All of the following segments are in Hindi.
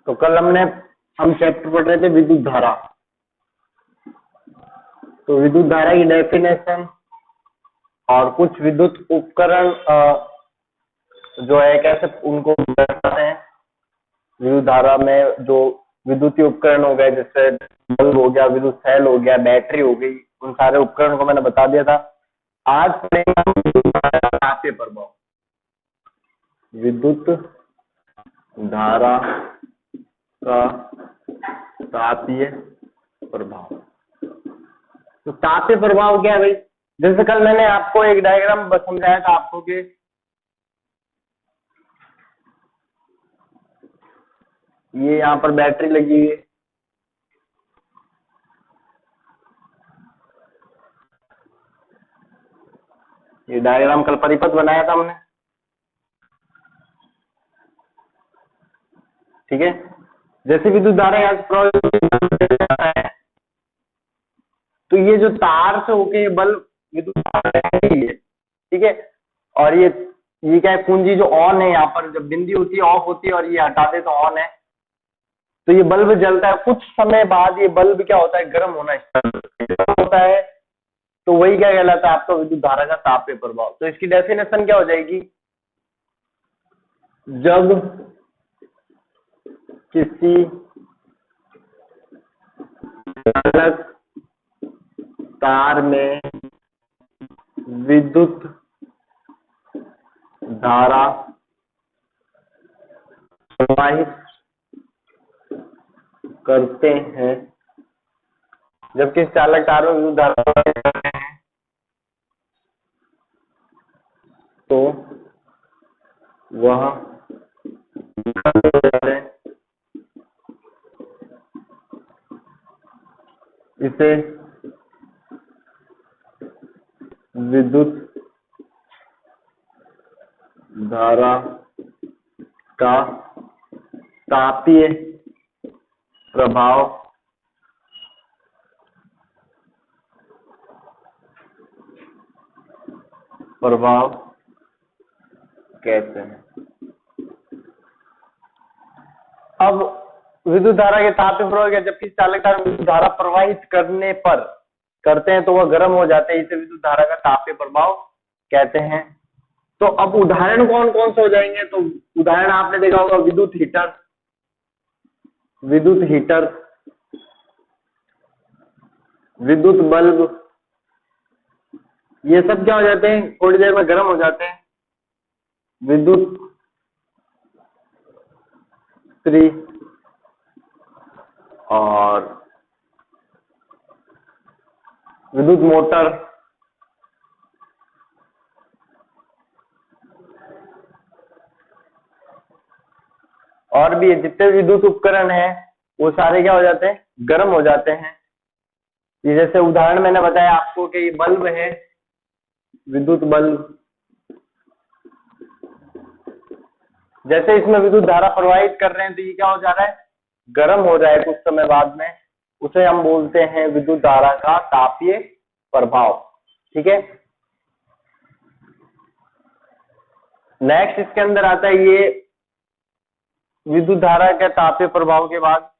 तो कल हम चैप्टर पढ़ रहे थे विद्युत धारा। तो विद्युत धारा की डेफिनेशन और कुछ विद्युत उपकरण जो है कैसे उनको बताते हैं। विद्युत धारा में जो विद्युतीय उपकरण हो गए, जैसे बल्ब हो गया, विद्युत सेल हो गया, बैटरी हो गई, उन सारे उपकरण को मैंने बता दिया था। आज पढ़ेंगे विद्युत धारा का तापीय प्रभाव। विद्युत धारा का तापीय प्रभाव। तो तापीय प्रभाव क्या है भाई? जैसे कल मैंने आपको एक डायग्राम समझाया था आपको कि ये यहाँ पर बैटरी लगी हुई है, ये डायग्राम कल परिपथ बनाया था हमने, ठीक है। जैसे विद्युत धारा यहाँ से प्रवाहित है, तो ये जो तार से होके ये बल्ब विद्युत धारा है, ठीक है। और ये क्या है, कुंजी जो ऑन है, यहाँ पर जब बिंदी होती है ऑफ होती है और ये हटा दे तो ऑन है, तो ये बल्ब जलता है। कुछ समय बाद ये बल्ब क्या होता है, गर्म होना स्टार्ट होता है। तो वही क्या कहलाता है आपका विद्युत धारा का तापीय प्रभाव। तो इसकी डेफिनेशन क्या हो जाएगी? जब किसी चालक तार में विद्युत धारा प्रवाहित करते हैं, जब किसी चालक तार में विद्युत धारा प्रवाहित करते हैं, तो वह इसे विद्युत धारा का तापीय प्रभाव कहते हैं। अब विद्युत धारा के तापीय प्रभाव क्या? जबकि चालक तार विद्युत धारा प्रवाहित करने पर करते हैं तो वह गर्म हो जाते हैं, इसे विद्युत धारा का तापीय प्रभाव कहते हैं। तो अब उदाहरण कौन कौन से हो जाएंगे? तो उदाहरण आपने देखा होगा, विद्युत हीटर, विद्युत बल्ब, ये सब क्या हो जाते हैं, थोड़ी देर में गर्म हो जाते हैं। विद्युत इस्त्री और विद्युत मोटर, और भी जितने विद्युत उपकरण हैं वो सारे क्या हो जाते हैं, गर्म हो जाते हैं। ये जैसे उदाहरण मैंने बताया आपको कि ये बल्ब है, विद्युत बल्ब, जैसे इसमें विद्युत धारा प्रवाहित कर रहे हैं तो ये क्या हो जा रहा है, गर्म हो रहा है कुछ समय बाद में, उसे हम बोलते हैं विद्युत धारा का तापीय प्रभाव, ठीक है। नेक्स्ट इसके अंदर आता है ये विद्युत धारा के तापीय प्रभाव के बाद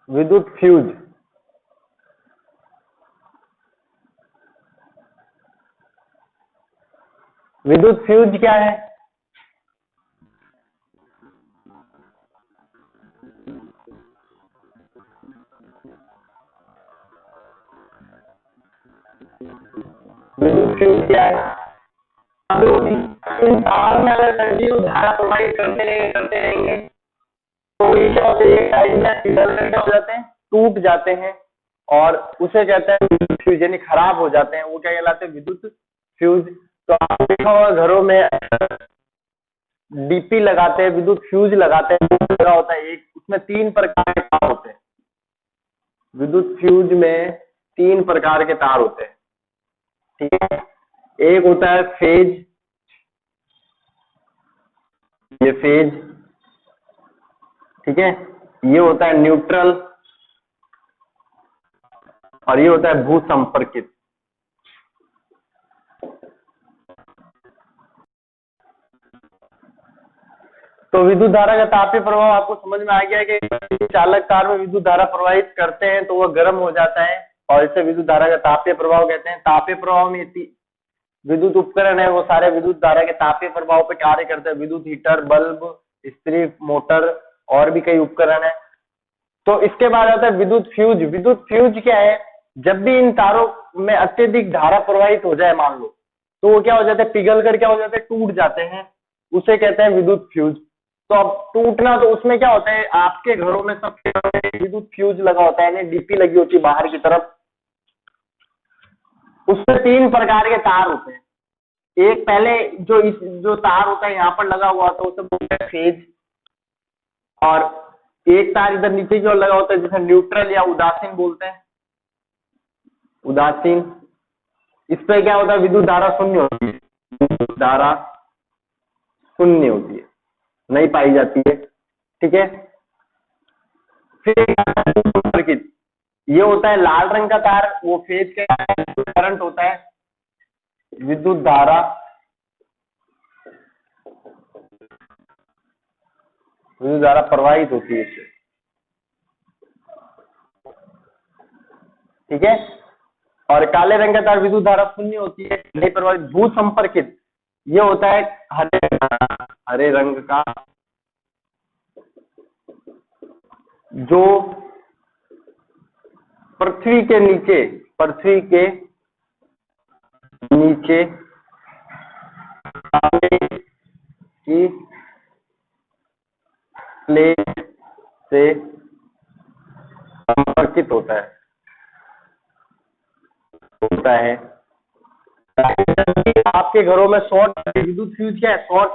विद्युत फ्यूज। विद्युत फ्यूज क्या है? विद्युत फ्यूज क्या है? तार में अगर कंटिन्यू धारा प्रवाहित करते रहेंगे तो ये क्या हो जाते हैं, टूट जाते हैं, और उसे कहते हैं विद्युत फ्यूज, यानी खराब हो जाते हैं, वो क्या कहलाते हैं, विद्युत फ्यूज। तो आप देखा होगा घरों में डीपी लगाते हैं, विद्युत फ्यूज लगाते हैं, लगा होता है एक, उसमें 3 प्रकार के तार होते हैं। विद्युत फ्यूज में 3 प्रकार के तार होते हैं, ठीक है। एक होता है फेज, ये फेज, ठीक है। ये होता है न्यूट्रल, और ये होता है भू संपर्कित। तो विद्युत धारा का तापीय प्रभाव आपको समझ में आ गया कि चालक तार में विद्युत धारा प्रवाहित करते हैं तो वह गर्म हो जाता है और इसे विद्युत धारा का तापीय प्रभाव कहते हैं। तापीय प्रभाव में विद्युत उपकरण है वो सारे विद्युत धारा के तापीय प्रभाव पे कार्य करते हैं। विद्युत हीटर, बल्ब, इस्त्री, मोटर और भी कई उपकरण है। तो इसके बाद आता है विद्युत फ्यूज। विद्युत फ्यूज क्या है? जब भी इन तारों में अत्यधिक धारा प्रवाहित हो जाए मान लो, तो वो क्या हो जाता है, पिघल कर क्या हो जाते हैं, टूट जाते हैं, उसे कहते हैं विद्युत फ्यूज। तो अब टूटना, तो उसमें क्या होता है, आपके घरों में सबके विद्युत फ्यूज लगा होता है, यानी डीपी लगी होती है बाहर की तरफ। उसमें 3 प्रकार के तार होते हैं। एक पहले जो तार होता है यहाँ पर लगा हुआ होता है उसे बोलते हैं फेज, और एक तार इधर नीचे की ओर लगा होता है जिसे न्यूट्रल या उदासीन बोलते हैं। उदासीन, इस पे क्या होता है, विद्युत धारा शून्य होती है, विद्युत धारा शून्य होती है, नहीं पाई जाती है। ठीक है। फिर सर्किट, ये होता है लाल रंग का तार, वो फेज का करंट होता है, विद्युत धारा प्रवाहित होती है इससे। ठीक है। और काले रंग का तार विद्युत धारा शून्य होती है, नहीं प्रवाहित। भू संपर्कित, ये होता है हरे रंग का, जो पृथ्वी के नीचे की प्लेट से संपर्कित होता है। आपके घरों में विद्युत फ्यूज क्या है, शॉर्ट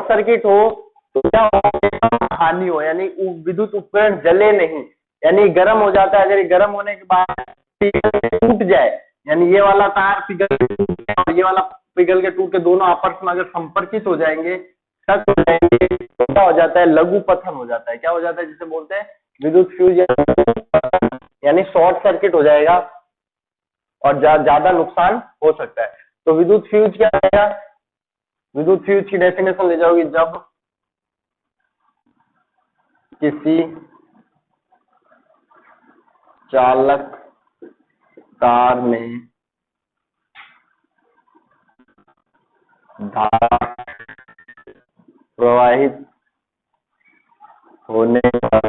सर्किट हो तो क्या हो, हानि हो, यानी विद्युत उपकरण जले नहीं, यानी गर्म हो जाता है। अगर ये गर्म होने के बाद टूट जाए, यानी ये वाला तार पिघल के और ये वाला पिघल के टूट के दोनों आपस में अगर संपर्कित हो जाएंगे, टच हो जाएंगे, तो क्या हो जाता है, लघु पथन हो जाता है। क्या हो जाता है, जिसे बोलते हैं विद्युत फ्यूज, यानी शॉर्ट सर्किट हो जाएगा और ज्यादा नुकसान हो सकता है। तो विद्युत फ्यूज क्या आएगा, विद्युत फ्यूज की डेफिनेशन ले जाओगे, जब किसी चालक तार में धारा प्रवाहित होने पर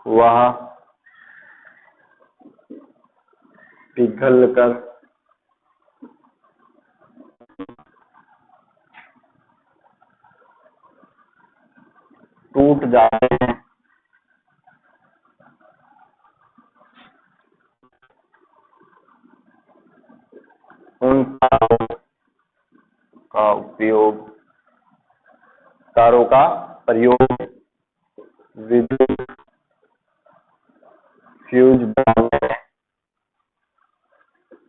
वह पिघलकर टूट जाते हैं। उन तारों का प्रयोग विद्युत फ्यूज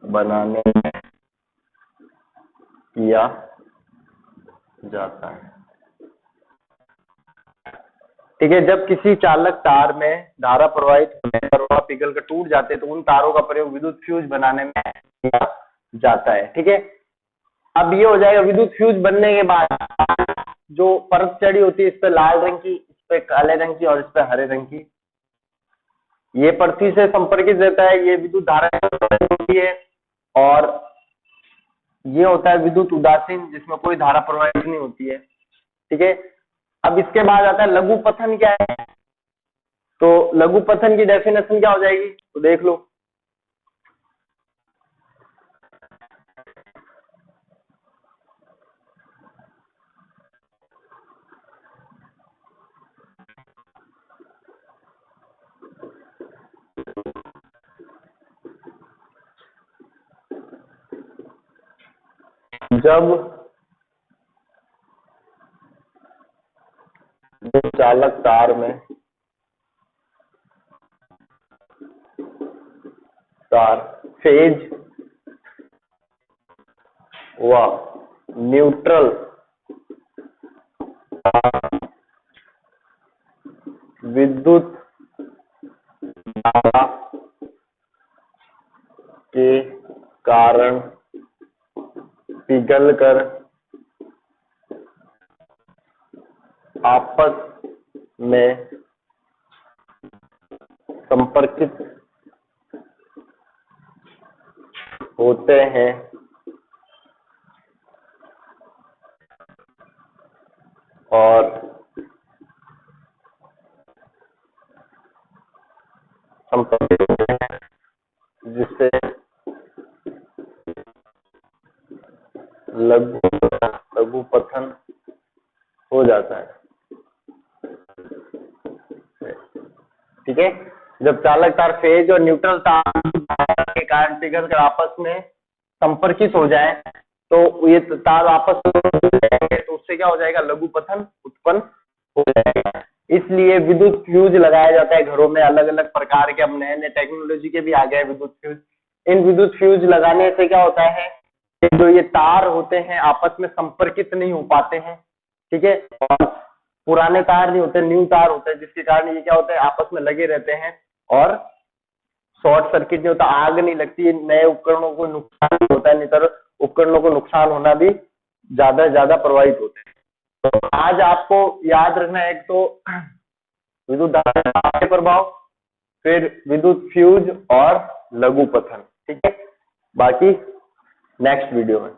बनाने में किया जाता है। ठीक है। जब किसी चालक तार में धारा प्रवाहित होने पर वह पिघल कर टूट जाते हैं तो उन तारों का प्रयोग विद्युत फ्यूज बनाने में किया जाता है। ठीक है। अब ये हो जाएगा, विद्युत फ्यूज बनने के बाद जो परत चढ़ी होती है, इस पे लाल रंग की, इस पे काले रंग की और इस पे हरे रंग की, ये पृथ्वी से संपर्कित रहता है, ये विद्युत धारा होती है। और ये होता है विद्युत उदासीन, जिसमें कोई धारा प्रवाहित नहीं होती है। ठीक है। अब इसके बाद आता है लघु पथन। क्या है, तो लघु पथन की डेफिनेशन क्या हो जाएगी, तो देख लो। जब चालक तार में फेज व न्यूट्रल विद्युत धारा के कारण पिघलकर आपस में संपर्कित होते हैं और संपर्कित होते हैं जिससे लघुपथन हो जाता है। ठीक है, जब चालक तार फेज और न्यूट्रल तार के कारण पिघल कर आपस में संपर्कित हो जाए तो ये तार आपस में तो उससे क्या हो जाएगा, लघुपथन उत्पन्न हो जाएगा। इसलिए विद्युत फ्यूज लगाया जाता है घरों में, अलग अलग प्रकार के, अब नए नए टेक्नोलॉजी के भी आ गए विद्युत फ्यूज। इन विद्युत फ्यूज लगाने से क्या होता है, जो ये तार होते हैं आपस में संपर्कित नहीं हो पाते हैं। ठीक है, और पुराने तार नहीं होते, न्यू तार होते हैं, जिसके कारण ये क्या होता है, आपस में लगे रहते हैं और शॉर्ट सर्किट नहीं होता, आग नहीं लगती, नए उपकरणों को नुकसान नहीं होता है, नहीं तो उपकरणों को नुकसान होना भी ज्यादा प्रभावित होते हैं। तो आज आपको याद रखना है, एक तो विद्युत धारा के प्रभाव, फिर विद्युत फ्यूज और लघुपथन। ठीक है, बाकी नेक्स्ट वीडियो में।